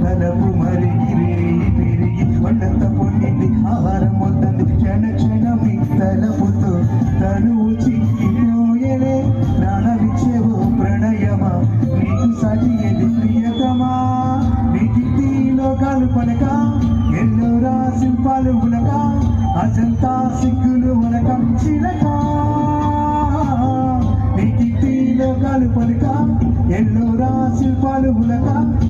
తలపు మరిగి పెరిగి వండంత పొందింది ఆహారం వద్దంది క్షణ క్షణమి తలపుతో తనువు చిక్కిపోయలే ప్రాణమిచ్చేవో ప్రణయమా నీకు సాటి ఎది ప్రియతమా నీకి లోకాలు పలక ఎల్లోరా శిల్పాలు ఉలక అజంతా సిగ్గులు ఉలక చిలక నీకి లోకాలు పలక ఎల్లోరా శిల్పాలు ఉలక